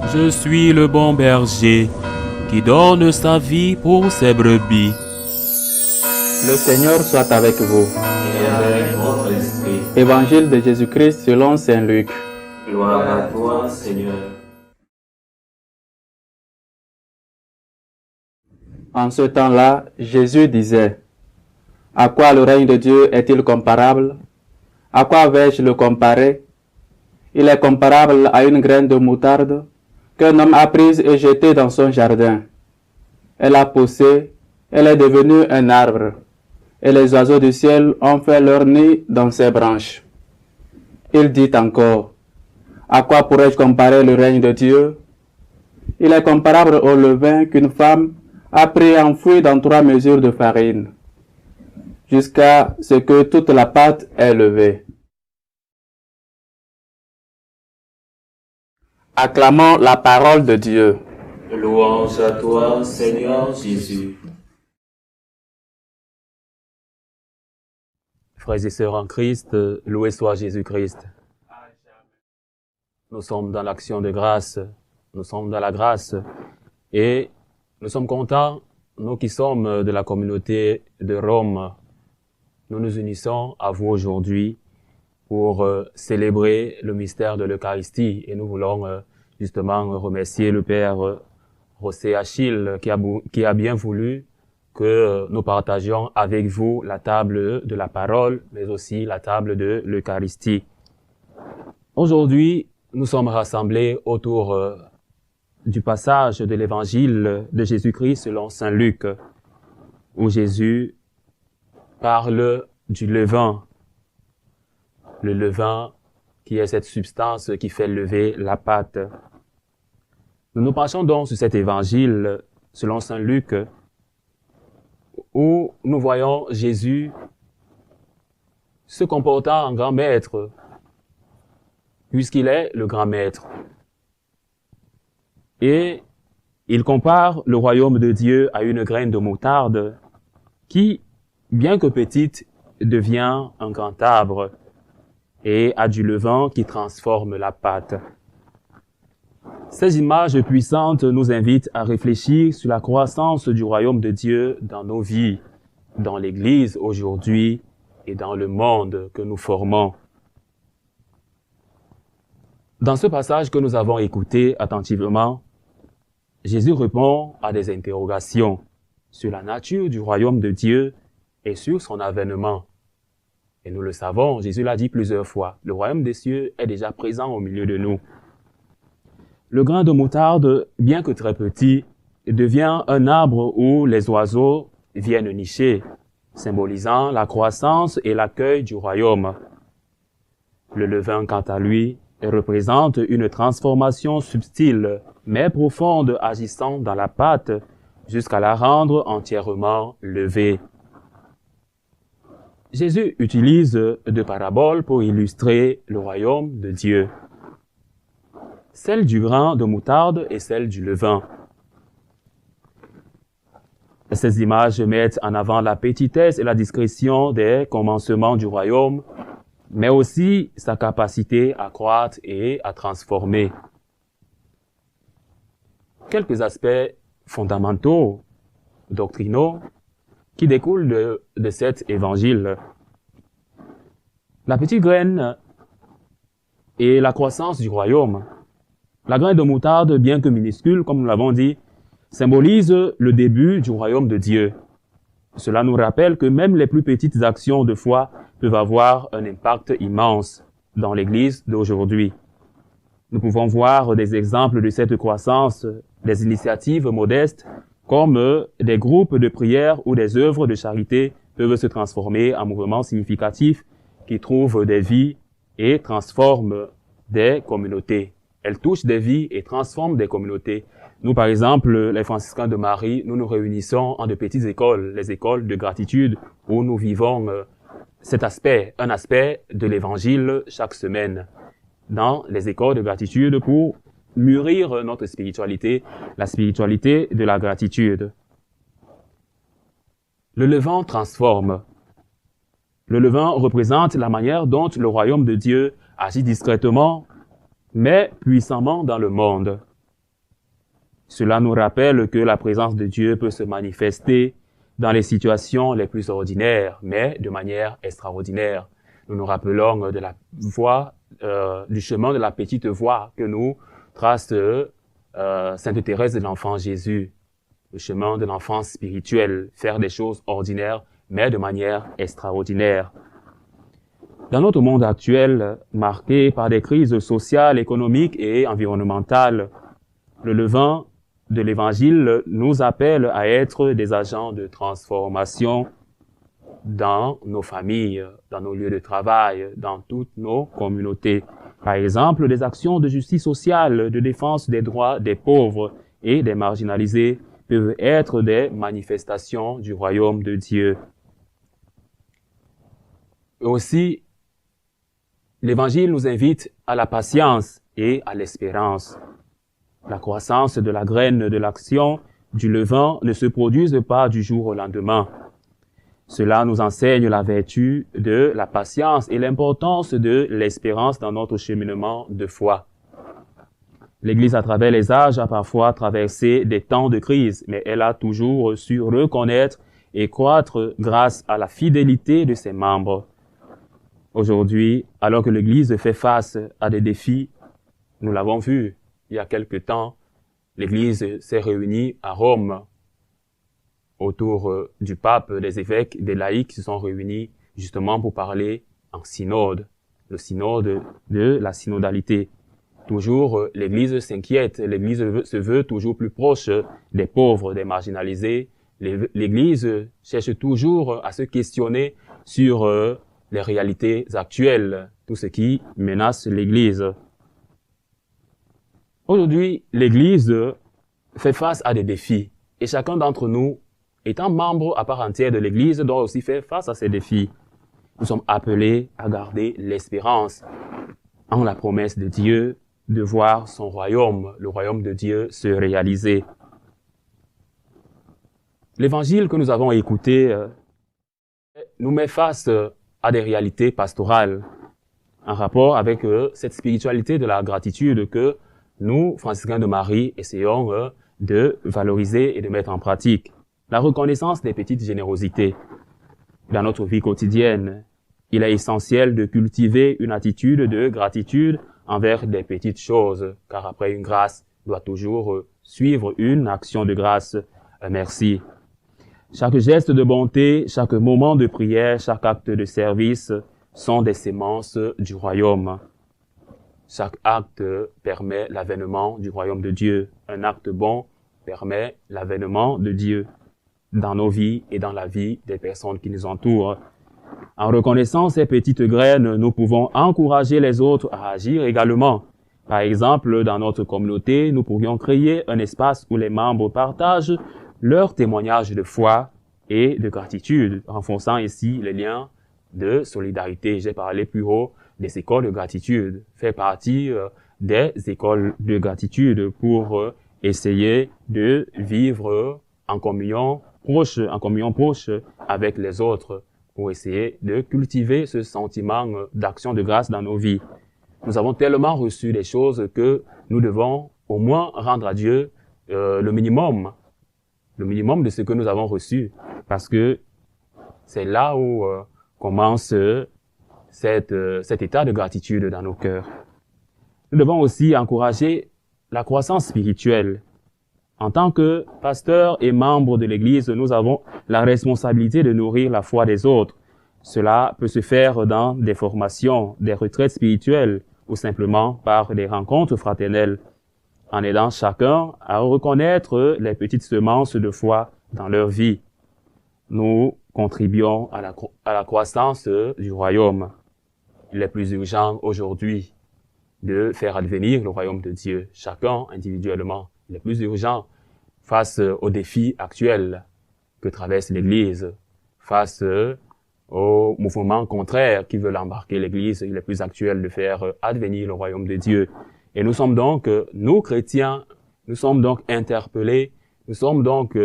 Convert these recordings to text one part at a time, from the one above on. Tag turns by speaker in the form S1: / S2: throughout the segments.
S1: Je suis le bon berger qui donne sa vie pour ses brebis.
S2: Le Seigneur soit avec vous.
S3: Et avec votre esprit.
S2: Évangile de Jésus-Christ selon saint Luc.
S3: Gloire à toi, Seigneur.
S2: En ce temps-là, Jésus disait: à quoi le règne de Dieu est-il comparable? À quoi vais-je le comparer? Il est comparable à une graine de moutarde qu'un homme a prise et jetée dans son jardin. Elle a poussé, elle est devenue un arbre, et les oiseaux du ciel ont fait leur nid dans ses branches. Il dit encore: à quoi pourrais-je comparer le règne de Dieu? Il est comparable au levain qu'une femme a pris enfoui dans 3 mesures de farine, jusqu'à ce que toute la pâte est levée. Acclamons la parole de Dieu.
S3: Louange à toi, Seigneur Jésus.
S1: Frères et sœurs en Christ, loué soit Jésus-Christ. Nous sommes dans l'action de grâce, nous sommes dans la grâce et nous sommes contents, nous qui sommes de la communauté de Rome. Nous nous unissons à vous aujourd'hui pour célébrer le mystère de l'Eucharistie et nous voulons justement remercier le Père José Achille qui a bien voulu que nous partagions avec vous la table de la parole, mais aussi la table de l'Eucharistie. Aujourd'hui, nous sommes rassemblés autour du passage de l'évangile de Jésus-Christ selon saint Luc, où Jésus parle du levain. Le levain qui est cette substance qui fait lever la pâte. Nous nous penchons donc sur cet évangile selon saint Luc, où nous voyons Jésus se comportant en grand maître, puisqu'il est le grand maître. Et il compare le royaume de Dieu à une graine de moutarde qui, bien que petite, devient un grand arbre et a du levain qui transforme la pâte. Ces images puissantes nous invitent à réfléchir sur la croissance du royaume de Dieu dans nos vies, dans l'Église aujourd'hui et dans le monde que nous formons. Dans ce passage que nous avons écouté attentivement, Jésus répond à des interrogations sur la nature du royaume de Dieu et sur son avènement. Et nous le savons, Jésus l'a dit plusieurs fois, le royaume des cieux est déjà présent au milieu de nous. Le grain de moutarde, bien que très petit, devient un arbre où les oiseaux viennent nicher, symbolisant la croissance et l'accueil du royaume. Le levain, quant à lui, représente une transformation subtile, mais profonde, agissant dans la pâte jusqu'à la rendre entièrement levée. Jésus utilise deux paraboles pour illustrer le royaume de Dieu. Celle du grain de moutarde et celle du levain. Ces images mettent en avant la petitesse et la discrétion des commencements du royaume, mais aussi sa capacité à croître et à transformer. Quelques aspects fondamentaux, doctrinaux, qui découlent de cet évangile. La petite graine et la croissance du royaume. La graine de moutarde, bien que minuscule, comme nous l'avons dit, symbolise le début du royaume de Dieu. Cela nous rappelle que même les plus petites actions de foi peuvent avoir un impact immense dans l'Église d'aujourd'hui. Nous pouvons voir des exemples de cette croissance, des initiatives modestes, comme des groupes de prière ou des œuvres de charité peuvent se transformer en mouvements significatifs qui trouvent des vies et transforment des communautés. Elles touchent des vies et transforment des communautés. Nous, par exemple, les franciscains de Marie, nous nous réunissons en de petites écoles, les écoles de gratitude, où nous vivons un aspect de l'évangile chaque semaine, dans les écoles de gratitude pour mûrir notre spiritualité, la spiritualité de la gratitude. Le levain transforme. Le levain représente la manière dont le royaume de Dieu agit discrètement, mais puissamment dans le monde. Cela nous rappelle que la présence de Dieu peut se manifester dans les situations les plus ordinaires, mais de manière extraordinaire. Nous nous rappelons de la voie, du chemin de la petite voie que nous trace Sainte Thérèse de l'Enfant Jésus, le chemin de l'enfance spirituelle, faire des choses ordinaires, mais de manière extraordinaire. Dans notre monde actuel, marqué par des crises sociales, économiques et environnementales, le levain de l'Évangile nous appelle à être des agents de transformation dans nos familles, dans nos lieux de travail, dans toutes nos communautés. Par exemple, des actions de justice sociale, de défense des droits des pauvres et des marginalisés peuvent être des manifestations du royaume de Dieu. Et aussi, l'Évangile nous invite à la patience et à l'espérance. La croissance de la graine de l'action du levain ne se produise pas du jour au lendemain. Cela nous enseigne la vertu de la patience et l'importance de l'espérance dans notre cheminement de foi. L'Église, à travers les âges, a parfois traversé des temps de crise, mais elle a toujours su reconnaître et croître grâce à la fidélité de ses membres. Aujourd'hui, alors que l'Église fait face à des défis, nous l'avons vu il y a quelque temps, l'Église s'est réunie à Rome autour du pape, des évêques, des laïcs se sont réunis justement pour parler en synode, le synode de la synodalité. Toujours, l'Église s'inquiète, l'Église se veut toujours plus proche des pauvres, des marginalisés. L'Église cherche toujours à se questionner sur les réalités actuelles, tout ce qui menace l'Église. Aujourd'hui, l'Église fait face à des défis et chacun d'entre nous, étant membre à part entière de l'Église, doit aussi faire face à ces défis. Nous sommes appelés à garder l'espérance en la promesse de Dieu de voir son royaume, le royaume de Dieu, se réaliser. L'évangile que nous avons écouté nous met face à des réalités pastorales en rapport avec cette spiritualité de la gratitude que nous, franciscains de Marie, essayons de valoriser et de mettre en pratique. La reconnaissance des petites générosités. Dans notre vie quotidienne, il est essentiel de cultiver une attitude de gratitude envers des petites choses, car après une grâce doit toujours suivre une action de grâce. Merci. Chaque geste de bonté, chaque moment de prière, chaque acte de service sont des sémences du royaume. Chaque acte permet l'avènement du royaume de Dieu. Un acte bon permet l'avènement de Dieu dans nos vies et dans la vie des personnes qui nous entourent. En reconnaissant ces petites graines, nous pouvons encourager les autres à agir également. Par exemple, dans notre communauté, nous pourrions créer un espace où les membres partagent leurs témoignages de foi et de gratitude, renforçant ainsi les liens de solidarité. J'ai parlé plus haut des écoles de gratitude, faire partie des écoles de gratitude pour essayer de vivre en communion proche avec les autres, pour essayer de cultiver ce sentiment d'action de grâce dans nos vies. Nous avons tellement reçu des choses que nous devons au moins rendre à Dieu le minimum de ce que nous avons reçu, parce que c'est là où commence cet état de gratitude dans nos cœurs. Nous devons aussi encourager la croissance spirituelle. En tant que pasteurs et membres de l'Église, nous avons la responsabilité de nourrir la foi des autres. Cela peut se faire dans des formations, des retraites spirituelles ou simplement par des rencontres fraternelles, en aidant chacun à reconnaître les petites semences de foi dans leur vie. Nous contribuons à la croissance du royaume. Il est plus urgent aujourd'hui de faire advenir le royaume de Dieu, chacun individuellement. Il est plus urgent face aux défis actuels que traverse l'Église, face aux mouvements contraires qui veulent embarquer l'Église. Il est plus actuel de faire advenir le royaume de Dieu. Et nous sommes donc, nous chrétiens, nous sommes donc interpellés, nous sommes donc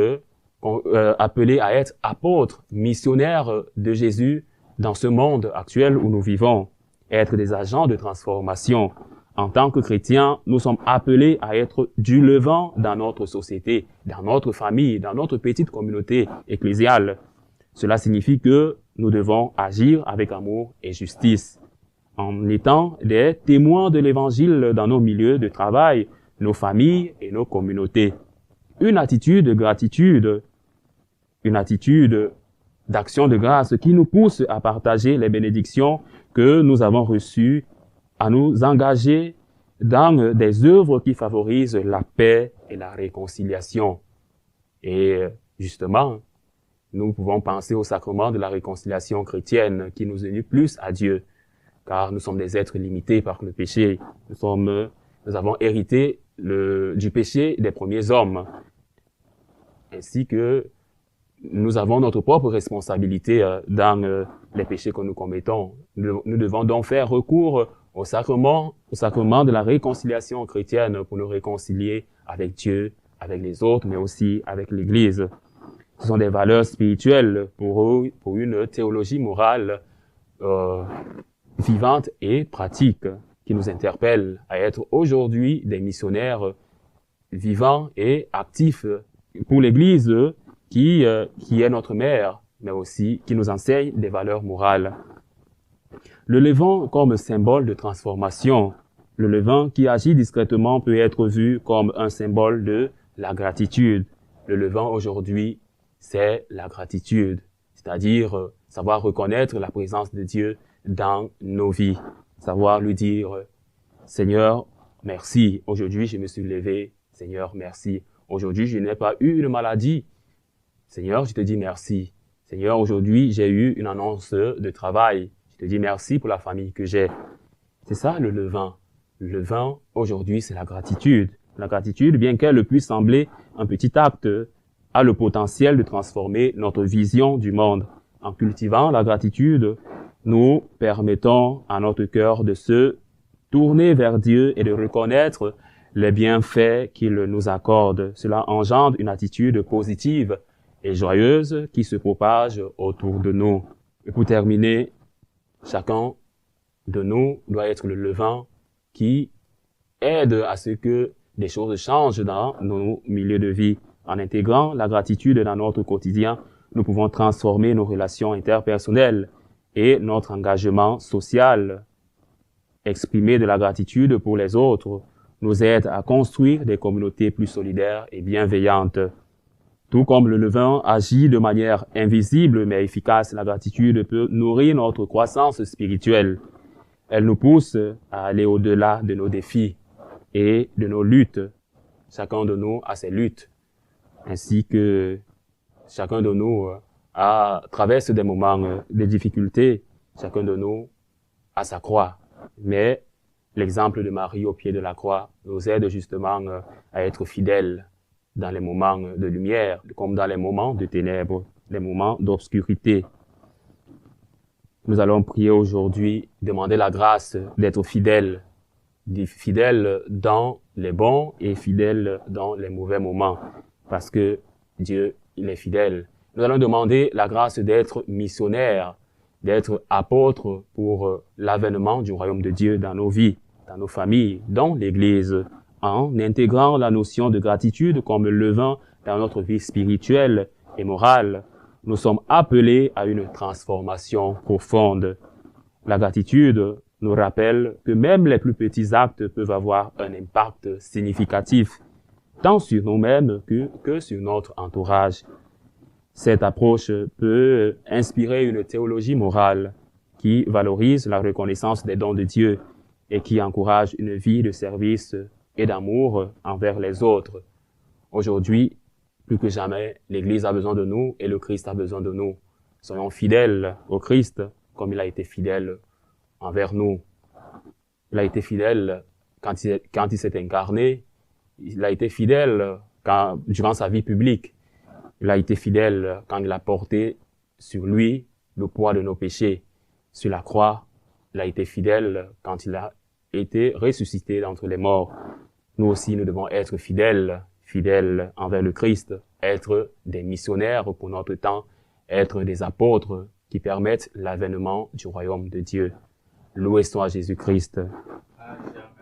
S1: appelés à être apôtres, missionnaires de Jésus dans ce monde actuel où nous vivons, être des agents de transformation En tant que chrétiens, nous sommes appelés à être du levant dans notre société, dans notre famille, dans notre petite communauté ecclésiale. Cela signifie que nous devons agir avec amour et justice, en étant des témoins de l'Évangile dans nos milieux de travail, nos familles et nos communautés. Une attitude de gratitude, une attitude d'action de grâce qui nous pousse à partager les bénédictions que nous avons reçues, à nous engager dans des œuvres qui favorisent la paix et la réconciliation. Et justement, nous pouvons penser au sacrement de la réconciliation chrétienne qui nous unit plus à Dieu, car nous sommes des êtres limités par le péché. Nous avons hérité du péché des premiers hommes, ainsi que nous avons notre propre responsabilité dans les péchés que nous commettons. Nous devons donc faire recours au sacrement de la réconciliation chrétienne pour nous réconcilier avec Dieu, avec les autres, mais aussi avec l'Église. Ce sont des valeurs spirituelles pour une théologie morale vivante et pratique qui nous interpelle à être aujourd'hui des missionnaires vivants et actifs pour l'Église qui est notre mère, mais aussi qui nous enseigne des valeurs morales. Le levain comme symbole de transformation. Le levain qui agit discrètement peut être vu comme un symbole de la gratitude. Le levain aujourd'hui, c'est la gratitude, c'est-à-dire savoir reconnaître la présence de Dieu dans nos vies, savoir lui dire « Seigneur, merci, aujourd'hui je me suis levé, Seigneur, merci, aujourd'hui je n'ai pas eu une maladie, Seigneur, je te dis merci, Seigneur, aujourd'hui j'ai eu une annonce de travail, je te dis merci pour la famille que j'ai. » C'est ça le levain. Le levain, aujourd'hui, c'est la gratitude. La gratitude, bien qu'elle puisse sembler un petit acte, a le potentiel de transformer notre vision du monde. En cultivant la gratitude, nous permettons à notre cœur de se tourner vers Dieu et de reconnaître les bienfaits qu'il nous accorde. Cela engendre une attitude positive et joyeuse qui se propage autour de nous. Et pour terminer, chacun de nous doit être le levain qui aide à ce que des choses changent dans nos milieux de vie. En intégrant la gratitude dans notre quotidien, nous pouvons transformer nos relations interpersonnelles et notre engagement social. Exprimer de la gratitude pour les autres nous aide à construire des communautés plus solidaires et bienveillantes. Tout comme le levain agit de manière invisible mais efficace, la gratitude peut nourrir notre croissance spirituelle. Elle nous pousse à aller au-delà de nos défis et de nos luttes. Chacun de nous a ses luttes, ainsi que chacun de nous traverse des moments de difficulté. Chacun de nous a sa croix. Mais l'exemple de Marie au pied de la croix nous aide justement à être fidèles dans les moments de lumière, comme dans les moments de ténèbres, les moments d'obscurité. Nous allons prier aujourd'hui, demander la grâce d'être fidèles dans les bons et fidèles dans les mauvais moments, parce que Dieu, il est fidèle. Nous allons demander la grâce d'être missionnaires, d'être apôtres pour l'avènement du royaume de Dieu dans nos vies, dans nos familles, dans l'Église, en intégrant la notion de gratitude comme levain dans notre vie spirituelle et morale. Nous sommes appelés à une transformation profonde. La gratitude nous rappelle que même les plus petits actes peuvent avoir un impact significatif, tant sur nous-mêmes que sur notre entourage. Cette approche peut inspirer une théologie morale qui valorise la reconnaissance des dons de Dieu et qui encourage une vie de service et d'amour envers les autres. Aujourd'hui, plus que jamais, l'Église a besoin de nous et le Christ a besoin de nous. Soyons fidèles au Christ comme il a été fidèle envers nous. Il a été fidèle quand il s'est incarné. Il a été fidèle durant sa vie publique. Il a été fidèle quand il a porté sur lui le poids de nos péchés. Sur la croix, il a été fidèle quand il a été ressuscité d'entre les morts. Nous aussi, nous devons être fidèles envers le Christ, être des missionnaires pour notre temps, être des apôtres qui permettent l'avènement du royaume de Dieu. Loué soit Jésus-Christ.
S2: Amen.